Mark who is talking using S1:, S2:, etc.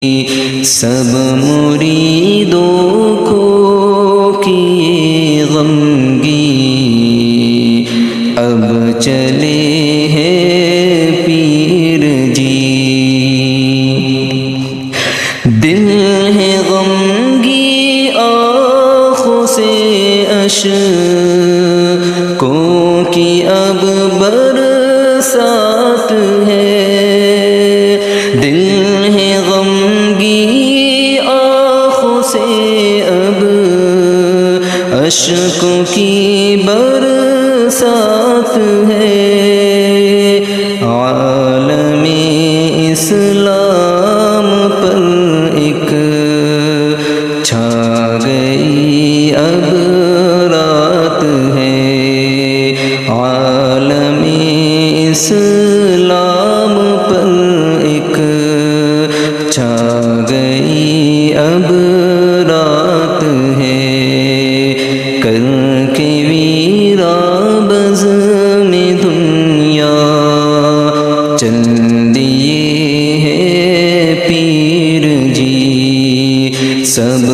S1: سب مریدوں کو کیے غمگی اب چلے ہیں پیر جی دل ہے غمگی آنکھوں سے اشکوں کی اب برسات ہے دل ہے غمگی آنکھوں سے اب اشکوں کی برسات ہے عالم اسلام پر ایک چھا گئی اب رات ہے عالم اسلام پر ایک چھا گئی اب رات ہے کر کے ویران بزم دنیا چل دیے ہیں پیر جی سب